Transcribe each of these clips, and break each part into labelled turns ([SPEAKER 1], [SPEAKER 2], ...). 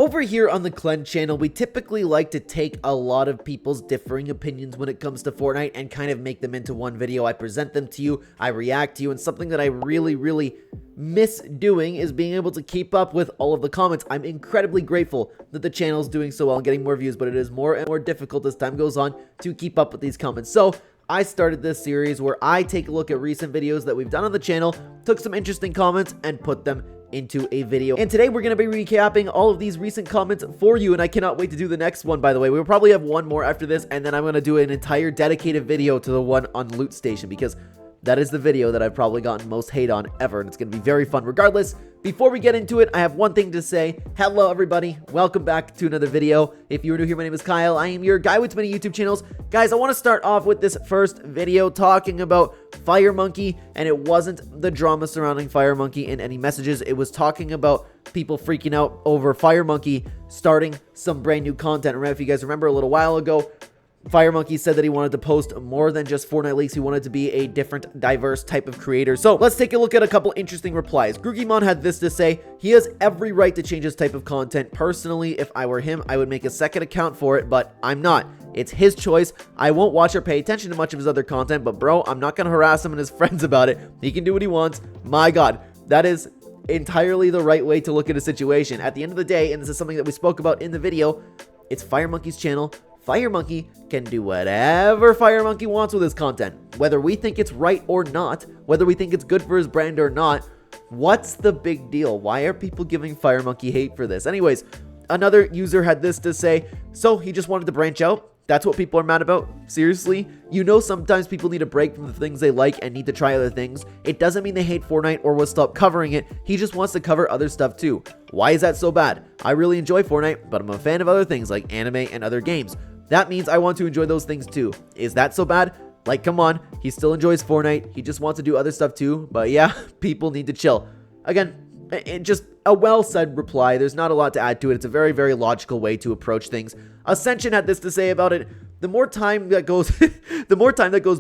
[SPEAKER 1] Over here on the Clen channel, we typically like to take a lot of people's differing opinions when it comes to Fortnite and kind of make them into one video. I present them to you, I react to you, and something that I really miss doing is being able to keep up with all of the comments. I'm incredibly grateful that the channel is doing so well and getting more views, but it is more and more difficult as time goes on to keep up with these comments. So I started this series where I take a look at recent videos that we've done on the channel, took some interesting comments, and put them into a video. And today we're going to be recapping all of these recent comments for you, and I cannot wait to do the next one, by the way. We'll probably have one more after this, and then I'm going to do an entire dedicated video to the one on Loot Station, because that is the video that I've probably gotten most hate on ever, and it's going to be very fun regardless. Before we get into it, I have one thing to say. Hello, everybody. Welcome back to another video. If you are new here, my name is Kyle. I am your guy with many YouTube channels. Guys, I want to start off with this first video talking about iFireMonkey, and it wasn't the drama surrounding iFireMonkey in any messages. It was talking about people freaking out over iFireMonkey starting some brand new content. Remember, if you guys remember a little while ago, iFireMonkey said that he wanted to post more than just Fortnite leaks. He wanted to be a different, diverse type of creator. So let's take a look at a couple interesting replies. Groogymon had this to say: he has every right to change his type of content. Personally, if I were him, I would make a second account for it, but I'm not. It's his choice. I won't watch or pay attention to much of his other content, but bro, I'm not gonna harass him and his friends about it. He can do what he wants. My God, that is entirely the right way to look at a situation. At the end of the day, and this is something that we spoke about in the video, it's iFireMonkey's channel. iFireMonkey can do whatever iFireMonkey wants with his content. Whether we think it's right or not, whether we think it's good for his brand or not, what's the big deal? Why are people giving iFireMonkey hate for this? Anyways, another user had this to say: so he just wanted to branch out? That's what people are mad about? Seriously? You know, sometimes people need a break from the things they like and need to try other things. It doesn't mean they hate Fortnite or will stop covering it. He just wants to cover other stuff too. Why is that so bad? I really enjoy Fortnite, but I'm a fan of other things like anime and other games. That means I want to enjoy those things too. Is that so bad? Like, come on. He still enjoys Fortnite. He just wants to do other stuff too. But yeah, people need to chill. Again, just a well-said reply. There's not a lot to add to it. It's a very logical way to approach things. Ascension had this to say about it: the more time that goes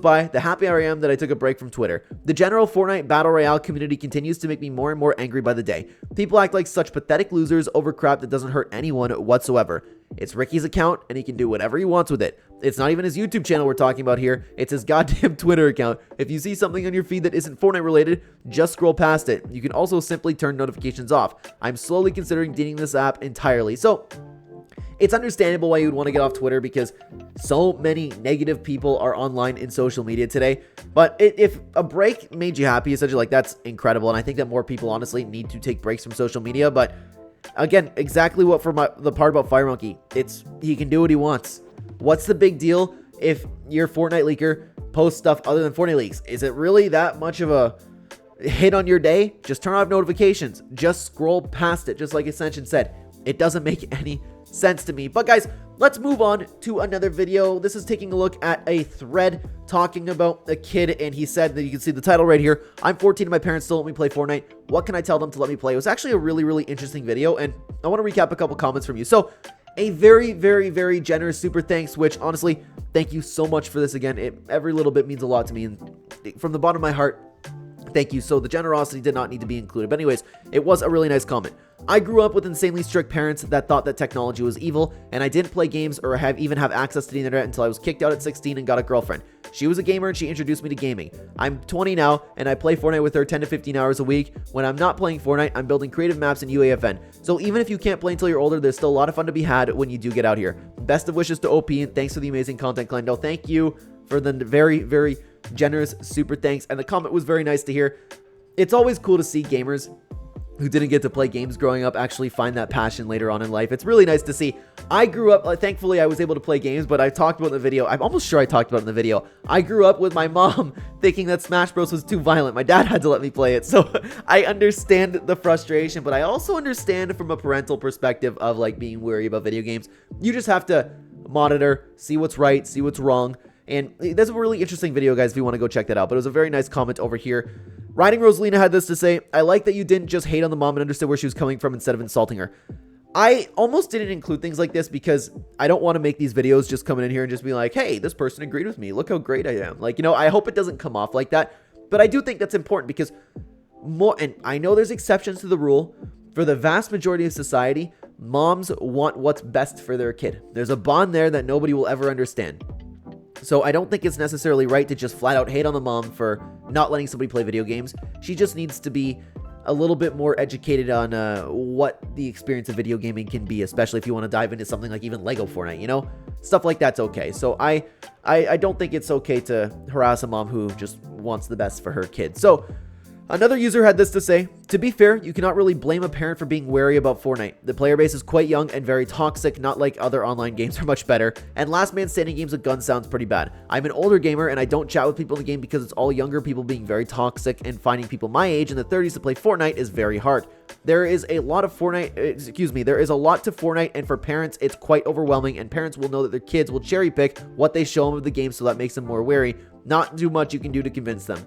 [SPEAKER 1] by, the happier I am that I took a break from Twitter. The general Fortnite Battle Royale community continues to make me more and more angry by the day. People act like such pathetic losers over crap that doesn't hurt anyone whatsoever. It's Ricky's account, and he can do whatever he wants with it. It's not even his YouTube channel we're talking about here. It's his goddamn Twitter account. If you see something on your feed that isn't Fortnite related, just scroll past it. You can also simply turn notifications off. I'm slowly considering deleting this app entirely. So it's understandable why you would want to get off Twitter, because so many negative people are online in social media today. But if a break made you happy, essentially, like, that's incredible. And I think that more people honestly need to take breaks from social media. But again, exactly what the part about iFireMonkey, it's he can do what he wants. What's the big deal if your Fortnite leaker posts stuff other than Fortnite leaks? Is it really that much of a hit on your day? Just turn off notifications. Just scroll past it, just like Ascension said. It doesn't make any sense to me. But guys, let's move on to another video. This is taking a look at a thread talking about a kid, and he said that you can see the title right here: I'm 14 and my parents still let me play Fortnite. What can I tell them to let me play? It was actually a really interesting video, and I want to recap a couple comments from you. So a very generous super thanks, which honestly, thank you so much for this again. Every little bit means a lot to me, and from the bottom of my heart, thank you. So the generosity did not need to be included. But anyways, it was a really nice comment. I grew up with insanely strict parents that thought that technology was evil, and I didn't play games or even have access to the internet until I was kicked out at 16 and got a girlfriend. She was a gamer and she introduced me to gaming. I'm 20 now, and I play Fortnite with her 10 to 15 hours a week. When I'm not playing Fortnite, I'm building creative maps in UAFN. So even if you can't play until you're older, there's still a lot of fun to be had when you do get out here. Best of wishes to OP, and thanks for the amazing content, Clen. Thank you for the very generous super thanks, and the comment was very nice to hear. It's always cool to see gamers who didn't get to play games growing up actually find that passion later on in life. It's really nice to see. I grew up, thankfully I was able to play games, but I talked about in the video, I'm almost sure I talked about it in the video, I grew up with my mom thinking that Smash Bros was too violent. My dad had to let me play it, so I understand the frustration, but I also understand from a parental perspective of like being worried about video games. You just have to monitor, see what's right, see what's wrong. And that's a really interesting video, guys, if you want to go check that out. But it was a very nice comment over here. Riding Rosalina had this to say: I like that you didn't just hate on the mom and understood where she was coming from instead of insulting her. I almost didn't include things like this because I don't want to make these videos just coming in here and just be like, hey, this person agreed with me. Look how great I am. Like, you know, I hope it doesn't come off like that. But I do think that's important because and I know there's exceptions to the rule. For the vast majority of society, moms want what's best for their kid. There's a bond there that nobody will ever understand. So I don't think it's necessarily right to just flat out hate on the mom for not letting somebody play video games. She just needs to be a little bit more educated on what the experience of video gaming can be, especially if you want to dive into something like even Lego Fortnite, you know? Stuff like that's okay. So I don't think it's okay to harass a mom who just wants the best for her kid. So another user had this to say: to be fair, you cannot really blame a parent for being wary about Fortnite. The player base is quite young and very toxic, not like other online games are much better, and last man standing games with guns sounds pretty bad. I'm an older gamer and I don't chat with people in the game because it's all younger people being very toxic, and finding people my age in the 30s to play Fortnite is very hard. There is a lot of Fortnite, there is a lot to Fortnite, and for parents it's quite overwhelming, and parents will know that their kids will cherry pick what they show them of the game, so that makes them more wary. Not too much you can do to convince them.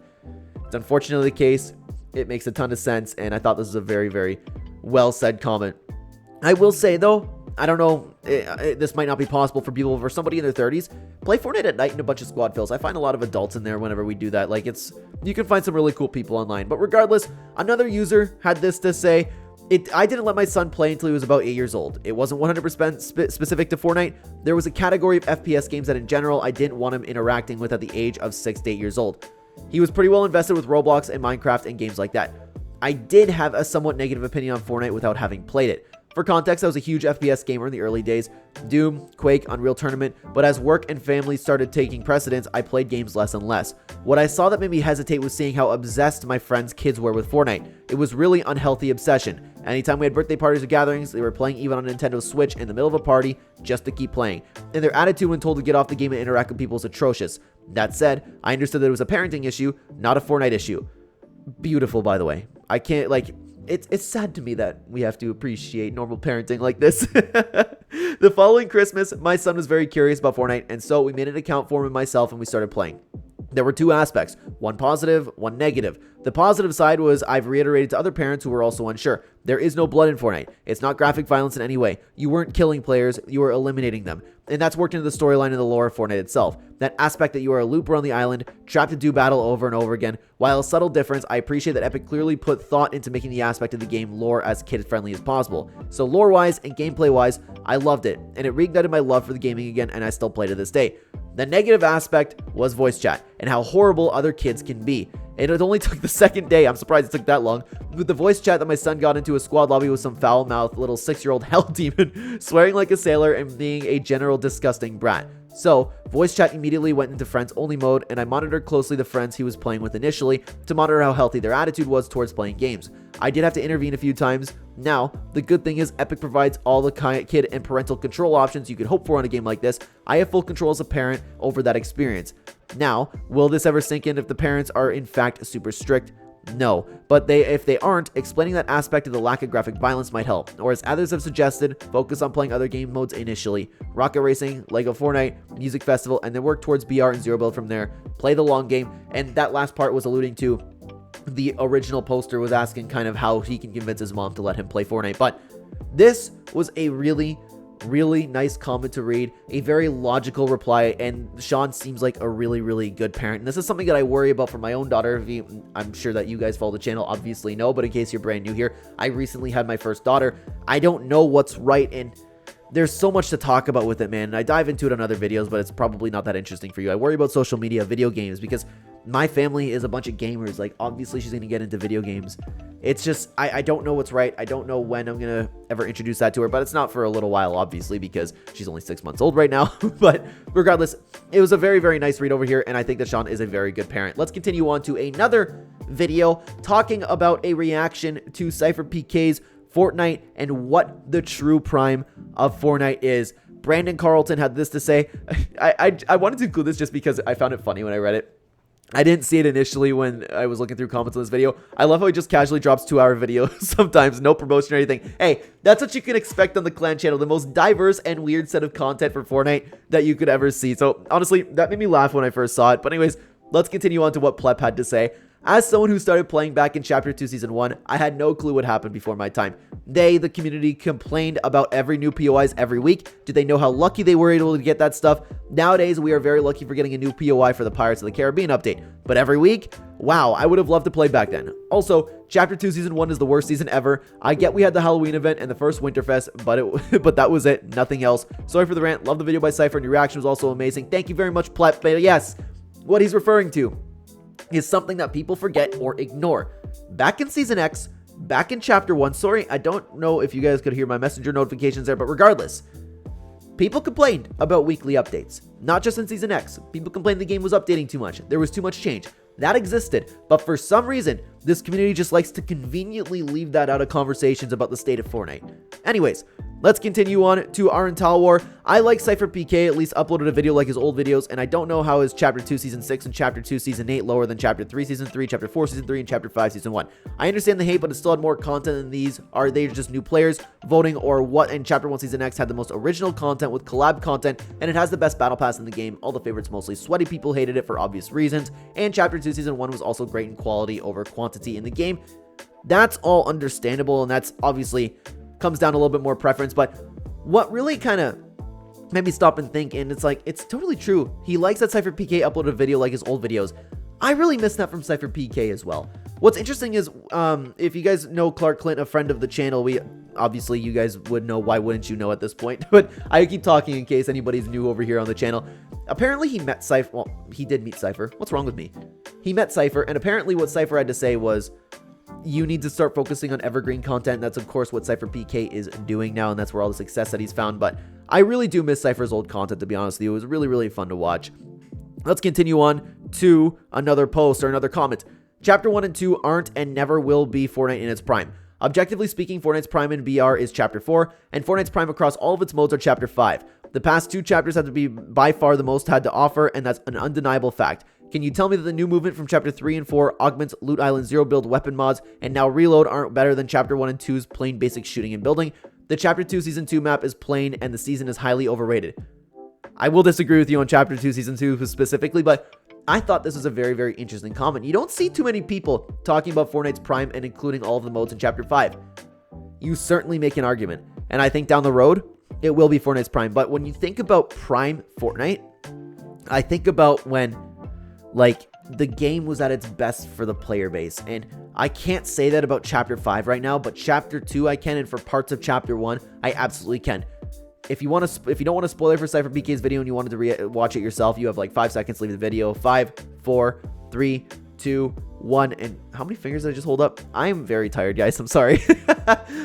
[SPEAKER 1] It's unfortunately the case. It makes a ton of sense, and I thought this was a very, very well said comment. I will say though, I don't know, this might not be possible for people, for somebody in their 30s, play Fortnite at night in a bunch of squad fills. I find a lot of adults in there whenever we do that. Like, you can find some really cool people online. But regardless, another user had this to say: I didn't let my son play until he was about 8 years old. It wasn't 100% specific to Fortnite. There was a category of FPS games that in general I didn't want him interacting with at the age of 6 to 8 years old. He was pretty well invested with Roblox and Minecraft and games like that. I did have a somewhat negative opinion on Fortnite without having played it. For context, I was a huge FPS gamer in the early days: Doom, Quake, Unreal Tournament, but as work and family started taking precedence, I played games less and less. What I saw that made me hesitate was seeing how obsessed my friends' kids were with Fortnite. It was really unhealthy obsession. Anytime we had birthday parties or gatherings, they were playing even on a Nintendo Switch in the middle of a party just to keep playing. And their attitude when told to get off the game and interact with people is atrocious. That said, I understood that it was a parenting issue, not a Fortnite issue. Beautiful, by the way. I can't, it's sad to me that we have to appreciate normal parenting like this. The following Christmas, my son was very curious about Fortnite, and so we made an account for him and myself, and we started playing. There were two aspects, one positive, one negative. The positive side was I've reiterated to other parents who were also unsure. There is no blood in Fortnite. It's not graphic violence in any way. You weren't killing players, you were eliminating them. And that's worked into the storyline and the lore of Fortnite itself. That aspect that you are a looper on the island, trapped to do battle over and over again. While a subtle difference, I appreciate that Epic clearly put thought into making the aspect of the game lore as kid-friendly as possible. So lore-wise and gameplay-wise, I loved it, and it reignited my love for the gaming again, and I still play to this day. The negative aspect was voice chat, and how horrible other kids can be. And it only took the second day, I'm surprised it took that long, with the voice chat that my son got into a squad lobby with some foul-mouthed little 6-year-old hell demon, swearing like a sailor and being a general disgusting brat. So, voice chat immediately went into friends only mode, and I monitored closely the friends he was playing with initially to monitor how healthy their attitude was towards playing games. I did have to intervene a few times. Now, the good thing is Epic provides all the kid and parental control options you could hope for in a game like this. I have full control as a parent over that experience. Now, will this ever sink in if the parents are in fact super strict? No, but if they aren't, explaining that aspect of the lack of graphic violence might help. Or as others have suggested, focus on playing other game modes initially. Rocket Racing, Lego Fortnite, Music Festival, and then work towards BR and Zero Build from there. Play the long game, and that last part was alluding to the original poster was asking kind of how he can convince his mom to let him play Fortnite. But this was a really nice comment to read, a very logical reply, and Sean seems like a really good parent. And this is something that I worry about for my own daughter. I'm sure that you guys follow the channel obviously know, but in case you're brand new here, I recently had my first daughter. I don't know what's right, and there's so much to talk about with it, man. I dive into it on other videos, but it's probably not that interesting for you. I worry about social media, video games, because my family is a bunch of gamers. Like, obviously she's gonna get into video games. It's just, I don't know what's right. I don't know when I'm gonna ever introduce that to her, but it's not for a little while, obviously, because she's only 6 months old right now. But regardless, it was a very nice read over here, and I think that Sean is a very good parent. Let's continue on to another video talking about a reaction to Cypher PK's Fortnite and what the true prime of Fortnite is. Brandon Carlton had this to say. I wanted to include this just because I found it funny when I read it. I didn't see it initially when I was looking through comments on this video. I love how he just casually drops 2-hour videos sometimes, no promotion or anything. Hey, that's what you can expect on the Clen Channel, the most diverse and weird set of content for Fortnite that you could ever see. So honestly, that made me laugh when I first saw it. But anyways, let's continue on to what Pleb had to say. As someone who started playing back in Chapter 2 Season 1, I had no clue what happened before my time. They, the community, complained about every new POIs every week. Did they know how lucky they were able to get that stuff? Nowadays, we are very lucky for getting a new POI for the Pirates of the Caribbean update. But every week? Wow, I would have loved to play back then. Also, Chapter 2 Season 1 is the worst season ever. I get we had the Halloween event and the first Winterfest, but that was it. Nothing else. Sorry for the rant. Love the video by Cypher, and your reaction was also amazing. Thank you very much, Plep. But yes, what he's referring to is something that people forget or ignore. Back in Season X, back in Chapter 1, sorry, I don't know if you guys could hear my messenger notifications there, but regardless, people complained about weekly updates. Not just in Season X. People complained the game was updating too much. There was too much change. That existed, but for some reason, this community just likes to conveniently leave that out of conversations about the state of Fortnite. Anyways, let's continue on to our Tal War. I like Cypher PK, at least uploaded a video like his old videos, and I don't know how his Chapter 2 Season 6 and Chapter 2 Season 8 lower than Chapter 3 Season 3, Chapter 4 Season 3, and Chapter 5 Season 1. I understand the hate, but it still had more content than these. Are they just new players voting, or what? And Chapter 1 Season X had the most original content with collab content, and it has the best battle pass in the game. All the favorites mostly sweaty people hated it for obvious reasons, and Chapter 2 Season 1 was also great in quality over quantity in the game. That's all understandable, and that's obviously comes down to a little bit more preference, but what really kind of made me stop and think, and it's like, it's totally true. He likes that Cypher PK uploaded a video like his old videos. I really miss that from Cypher PK as well. What's interesting is, if you guys know Clark Clint, a friend of the channel, obviously you guys would know, why wouldn't you know at this point? But I keep talking in case anybody's new over here on the channel. Apparently he met Cypher, well, he did meet Cypher. What's wrong with me? He met Cypher, and apparently what Cypher had to say was, you need to start focusing on evergreen content. That's of course what Cypher PK is doing now, and that's where all the success that he's found. But I really do miss Cypher's old content, to be honest with you. It was really, really fun to watch. Let's continue on to another post or another comment. Chapter 1 and 2 aren't and never will be Fortnite in its prime. Objectively speaking, Fortnite's prime in BR is Chapter 4, and Fortnite's prime across all of its modes are Chapter 5. The past two chapters have to be by far the most had to offer, and that's an undeniable fact. Can you tell me that the new movement from Chapter 3 and 4, Augments, Loot Island, Zero Build, Weapon Mods, and now Reload aren't better than Chapter 1 and 2's plain basic shooting and building? The Chapter 2 Season 2 map is plain, and the season is highly overrated. I will disagree with you on Chapter 2 Season 2 specifically, but I thought this was a very, very interesting comment. You don't see too many people talking about Fortnite's prime and including all of the modes in Chapter 5. You certainly make an argument, and I think down the road, it will be Fortnite's prime. But when you think about prime Fortnite, I think about when, like, the game was at its best for the player base, and I can't say that about Chapter 5 right now, but Chapter 2 I can, and for parts of Chapter 1 I absolutely can. If you don't want to spoil it for Cypher PK's video and you wanted to watch it yourself, you have like 5 seconds to leave the video. 5, 4, 3, 2, 1, and how many fingers did I just hold up? I am very tired, guys. I'm sorry.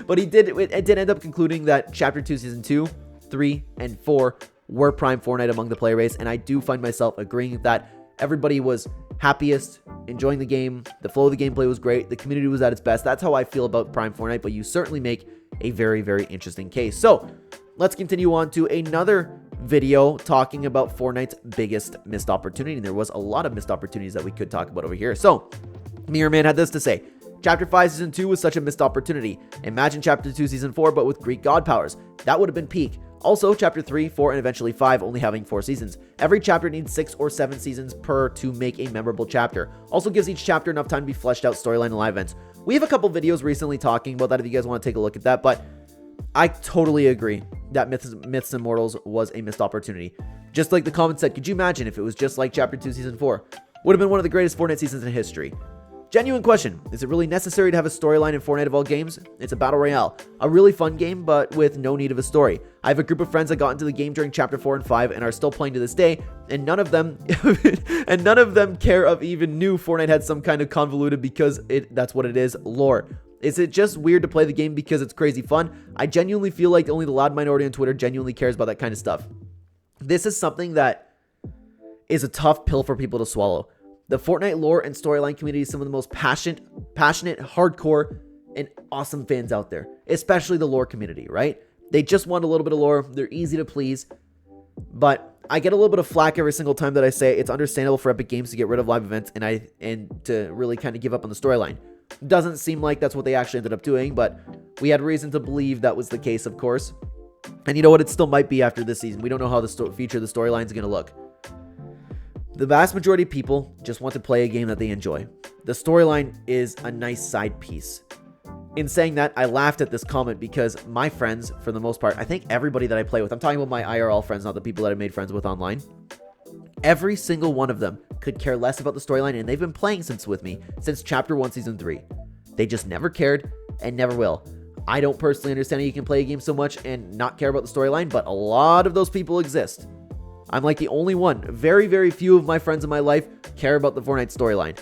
[SPEAKER 1] But it did end up concluding that Chapter 2 Season 2, 3, and 4 were prime Fortnite among the player base, and I do find myself agreeing with that. Everybody was happiest, enjoying the game, the flow of the gameplay was great, the community was at its best. That's how I feel about prime Fortnite, but you certainly make a very, very interesting case. So let's continue on to another video talking about Fortnite's biggest missed opportunity. And there was a lot of missed opportunities that we could talk about over here. So Mirror Man had this to say: Chapter 5 Season 2 was such a missed opportunity. Imagine Chapter 2 Season 4 but with Greek god powers. That would have been peak. Also, Chapter 3, 4, and eventually 5 only having 4 seasons. Every chapter needs 6 or 7 seasons per to make a memorable chapter. Also gives each chapter enough time to be fleshed out storyline and live events. We have a couple videos recently talking about that if you guys want to take a look at that, but I totally agree that Myths and Mortals was a missed opportunity. Just like the comment said, could you imagine if it was just like Chapter 2 Season 4? Would have been one of the greatest Fortnite seasons in history. Genuine question: is it really necessary to have a storyline in Fortnite of all games? It's a battle royale, a really fun game, but with no need of a story. I have a group of friends that got into the game during Chapter 4 and 5 and are still playing to this day, and none of them care of even knew Fortnite had some kind of convoluted, because that's what it is, lore. Is it just weird to play the game because it's crazy fun? I genuinely feel like only the loud minority on Twitter genuinely cares about that kind of stuff. This is something that is a tough pill for people to swallow. The Fortnite lore and storyline community is some of the most passionate, hardcore, and awesome fans out there. Especially the lore community, right? They just want a little bit of lore. They're easy to please. But I get a little bit of flack every single time that I say it's understandable for Epic Games to get rid of live events and to really kind of give up on the storyline. Doesn't seem like that's what they actually ended up doing, but we had reason to believe that was the case, of course. And you know what? It still might be after this season. We don't know how the future of the storyline is going to look. The vast majority of people just want to play a game that they enjoy. the storyline is a nice side piece. In saying that, I laughed at this comment because my friends, for the most part, I think everybody that I play with, I'm talking about my IRL friends, not the people that I made friends with online, every single one of them could care less about the storyline, and they've been playing with me since Chapter 1, Season 3. They just never cared and never will. I don't personally understand how you can play a game so much and not care about the storyline, but a lot of those people exist. I'm like the only one. Very, very few of my friends in my life care about the Fortnite storyline.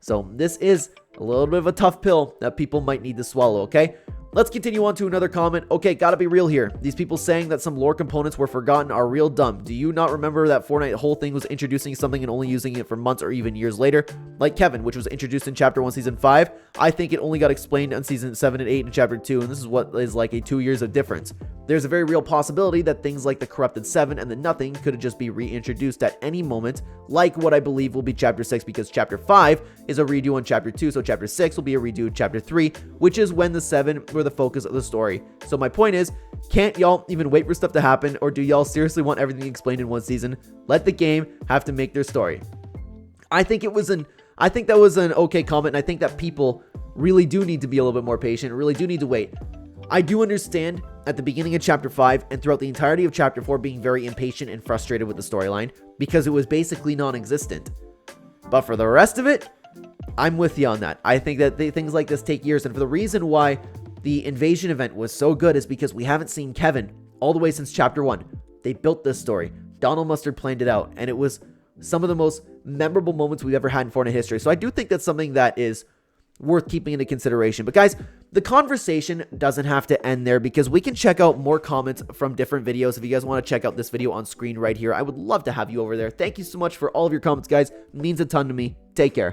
[SPEAKER 1] So this is a little bit of a tough pill that people might need to swallow, okay? Let's continue on to another comment. Okay, gotta be real here. These people saying that some lore components were forgotten are real dumb. Do you not remember that Fortnite whole thing was introducing something and only using it for months or even years later? Like Kevin, which was introduced in Chapter 1, Season 5. I think it only got explained on Season 7 and 8 in Chapter 2, and this is what is like a 2 years of difference. There's a very real possibility that things like the Corrupted 7 and the Nothing could just be reintroduced at any moment, like what I believe will be Chapter 6, because Chapter 5 is a redo on Chapter 2, so Chapter 6 will be a redo of Chapter 3, which is when the 7 were the focus of the story. So my point is, can't y'all even wait for stuff to happen, or do y'all seriously want everything explained in one season? Let the game have to make their story. I think that was an okay comment, and I think that people really do need to be a little bit more patient, really do need to wait. I do understand at the beginning of Chapter 5 and throughout the entirety of Chapter 4 being very impatient and frustrated with the storyline because it was basically non-existent. But for the rest of it, I'm with you on that. I think that things like this take years, and for the reason why the invasion event was so good is because we haven't seen Kevin all the way since Chapter 1. They built this story. Donald Mustard planned it out, and it was some of the most memorable moments we've ever had in Fortnite history. So I do think that's something that is worth keeping into consideration. But guys, the conversation doesn't have to end there because we can check out more comments from different videos. If you guys want to check out this video on screen right here, I would love to have you over there. Thank you so much for all of your comments, guys. It means a ton to me. Take care.